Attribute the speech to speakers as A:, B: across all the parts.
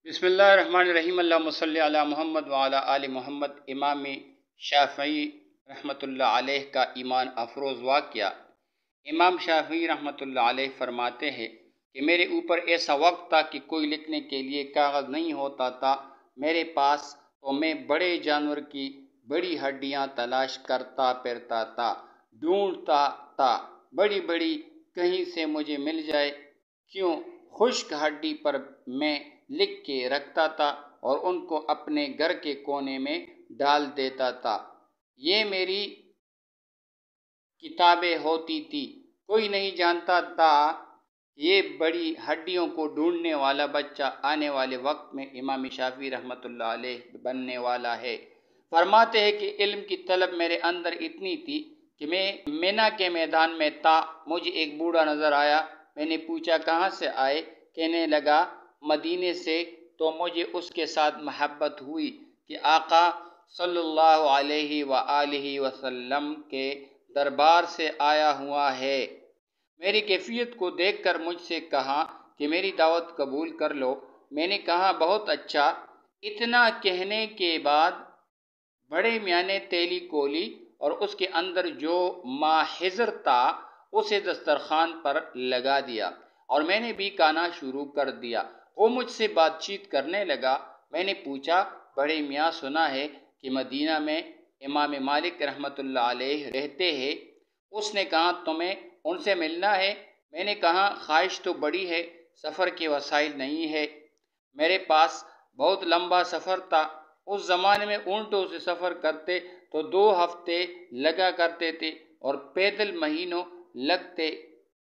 A: بسم اللہ الرحمن الرحیم، اللہم صلی علی محمد وعلی آل محمد۔ امام شافعی رحمۃ اللہ علیہ کا ایمان افروز واقعہ۔ امام شافعی رحمۃ اللہ علیہ فرماتے ہیں کہ میرے اوپر ایسا وقت تھا کہ کوئی لکھنے کے لیے کاغذ نہیں ہوتا تھا میرے پاس، تو میں بڑے جانور کی بڑی ہڈیاں تلاش کرتا پھرتا تھا، ڈھونڈتا تھا بڑی بڑی، کہیں سے مجھے مل جائے۔ کیوں خشک ہڈی پر میں لکھ کے رکھتا تھا اور ان کو اپنے گھر کے کونے میں ڈال دیتا تھا۔ یہ میری کتابیں ہوتی تھی، کوئی نہیں جانتا تھا یہ بڑی ہڈیوں کو ڈھونڈنے والا بچہ آنے والے وقت میں امام شافعی رحمۃ اللہ علیہ بننے والا ہے۔ فرماتے ہیں کہ علم کی طلب میرے اندر اتنی تھی کہ میں مینا کے میدان میں تھا، مجھے ایک بوڑھا نظر آیا۔ میں نے پوچھا کہاں سے آئے؟ کہنے لگا مدینے سے۔ تو مجھے اس کے ساتھ محبت ہوئی کہ آقا صلی اللہ علیہ وآلہ وسلم کے دربار سے آیا ہوا ہے۔ میری کیفیت کو دیکھ کر مجھ سے کہا کہ میری دعوت قبول کر لو۔ میں نے کہا بہت اچھا۔ اتنا کہنے کے بعد بڑے میاں نے تیلی کھولی اور اس کے اندر جو ماحضر تھا اسے دسترخوان پر لگا دیا اور میں نے بھی کھانا شروع کر دیا۔ وہ مجھ سے بات چیت کرنے لگا۔ میں نے پوچھا بڑے میاں سنا ہے کہ مدینہ میں امام مالک رحمۃ اللہ علیہ رہتے ہیں۔ اس نے کہا تمہیں ان سے ملنا ہے؟ میں نے کہا خواہش تو بڑی ہے، سفر کے وسائل نہیں ہے میرے پاس، بہت لمبا سفر تھا۔ اس زمانے میں اونٹوں سے سفر کرتے تو 2 ہفتے لگا کرتے تھے اور پیدل مہینوں لگتے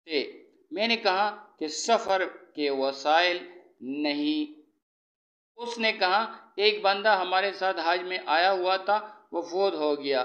A: تھے۔ میں نے کہا کہ سفر کے وسائل نہیں۔ اس نے کہا ایک بندہ ہمارے ساتھ حج میں آیا ہوا تھا، وہ فوت ہو گیا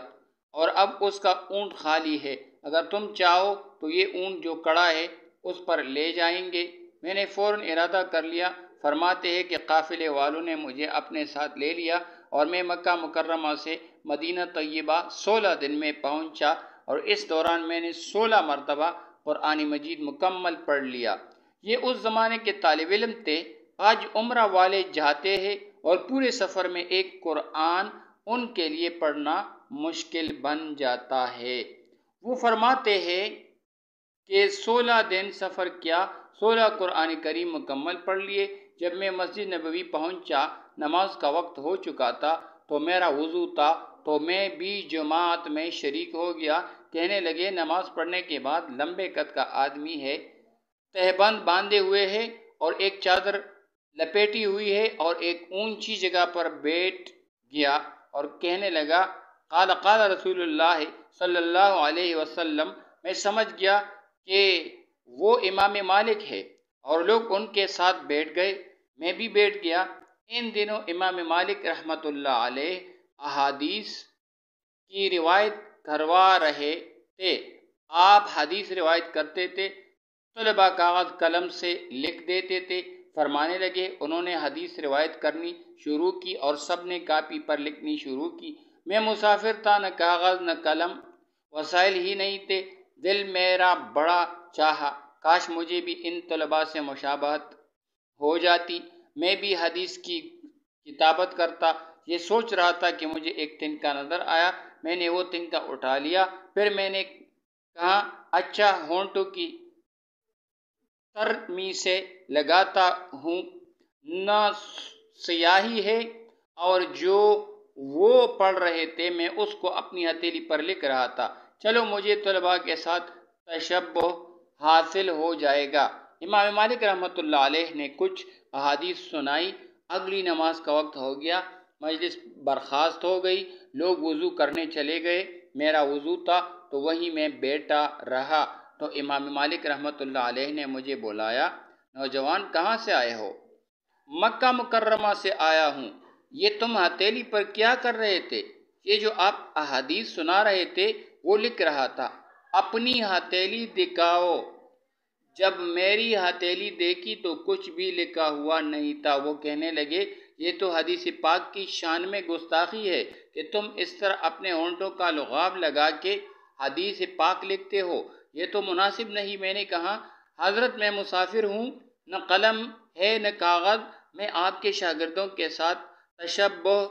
A: اور اب اس کا اونٹ خالی ہے، اگر تم چاہو تو یہ اونٹ جو کڑا ہے اس پر لے جائیں گے۔ میں نے فوراً ارادہ کر لیا۔ فرماتے ہیں کہ قافلے والوں نے مجھے اپنے ساتھ لے لیا اور میں مکہ مکرمہ سے مدینہ طیبہ 16 دن میں پہنچا اور اس دوران میں نے 16 مرتبہ قرآن مجید مکمل پڑھ لیا۔ یہ اس زمانے کے طالب علم تھے، آج عمرہ والے جاتے ہیں اور پورے سفر میں ایک قرآن ان کے لیے پڑھنا مشکل بن جاتا ہے۔ وہ فرماتے ہیں کہ 16 دن سفر کیا، 16 قرآن کریم مکمل پڑھ لیے۔ جب میں مسجد نبوی پہنچا، نماز کا وقت ہو چکا تھا تو میرا وضو تھا تو میں بھی جماعت میں شریک ہو گیا۔ کہنے لگے نماز پڑھنے کے بعد لمبے قد کا آدمی ہے، تہبند باندھے ہوئے ہے اور ایک چادر لپیٹی ہوئی ہے اور ایک اونچی جگہ پر بیٹھ گیا اور کہنے لگا قال قال رسول اللہ صلی اللہ علیہ وسلم۔ میں سمجھ گیا کہ وہ امام مالک ہے اور لوگ ان کے ساتھ بیٹھ گئے، میں بھی بیٹھ گیا۔ ان دنوں امام مالک رحمۃ اللہ علیہ احادیث کی روایت کروا رہے تھے۔ آپ حدیث روایت کرتے تھے، طلباء کاغذ قلم سے لکھ دیتے تھے۔ فرمانے لگے انہوں نے حدیث روایت کرنی شروع کی اور سب نے کاپی پر لکھنی شروع کی۔ میں مسافر تھا، نہ کاغذ نہ قلم، وسائل ہی نہیں تھے۔ دل میرا بڑا چاہا کاش مجھے بھی ان طلباء سے مشابہت ہو جاتی، میں بھی حدیث کی کتابت کرتا۔ یہ سوچ رہا تھا کہ مجھے ایک تنکا نظر آیا، میں نے وہ تنکا اٹھا لیا، پھر میں نے کہا اچھا ہونٹوں کی ترمی سے لگاتا ہوں، نہ سیاہی ہے۔ اور جو وہ پڑھ رہے تھے میں اس کو اپنی ہتھیلی پر لکھ رہا تھا، چلو مجھے طلباء کے ساتھ تشبہ حاصل ہو جائے گا۔ امام مالک رحمۃ اللہ علیہ نے کچھ احادیث سنائی، اگلی نماز کا وقت ہو گیا، مجلس برخاست ہو گئی، لوگ وضو کرنے چلے گئے، میرا وضو تھا تو وہیں میں بیٹھا رہا۔ تو امام مالک رحمۃ اللہ علیہ نے مجھے بلایا، نوجوان کہاں سے آئے ہو؟ مکہ مکرمہ سے آیا ہوں۔ یہ تم ہتھیلی پر کیا کر رہے تھے؟ یہ جو آپ احادیث سنا رہے تھے وہ لکھ رہا تھا۔ اپنی ہتھیلی دکھاؤ۔ جب میری ہتھیلی دیکھی تو کچھ بھی لکھا ہوا نہیں تھا۔ وہ کہنے لگے یہ تو حدیث پاک کی شان میں گستاخی ہے کہ تم اس طرح اپنے ہونٹوں کا لغاب لگا کے حدیث پاک لکھتے ہو، یہ تو مناسب نہیں۔ میں نے کہا حضرت میں مسافر ہوں، نہ قلم ہے نہ کاغذ، میں آپ کے شاگردوں کے ساتھ تشبہ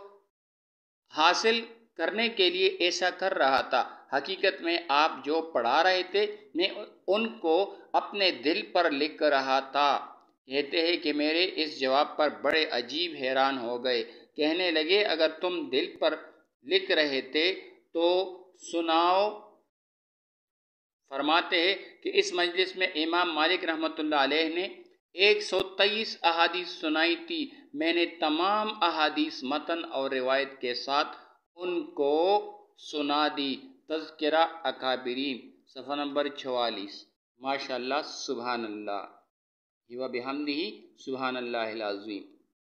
A: حاصل کرنے کے لیے ایسا کر رہا تھا۔ حقیقت میں آپ جو پڑھا رہے تھے میں ان کو اپنے دل پر لکھ رہا تھا۔ کہتے ہیں کہ میرے اس جواب پر بڑے عجیب حیران ہو گئے۔ کہنے لگے اگر تم دل پر لکھ رہے تھے تو سناؤ۔ فرماتے ہیں کہ اس مجلس میں امام مالک رحمۃ اللہ علیہ نے 123 احادیث سنائی تھی۔ میں نے تمام احادیث متن اور روایت کے ساتھ ان کو سنا دی۔ تذکرہ اکابرین، صفحہ نمبر 44۔ ماشاءاللہ، سبحان اللہ و بحمدہ، سبحان اللہ العظیم۔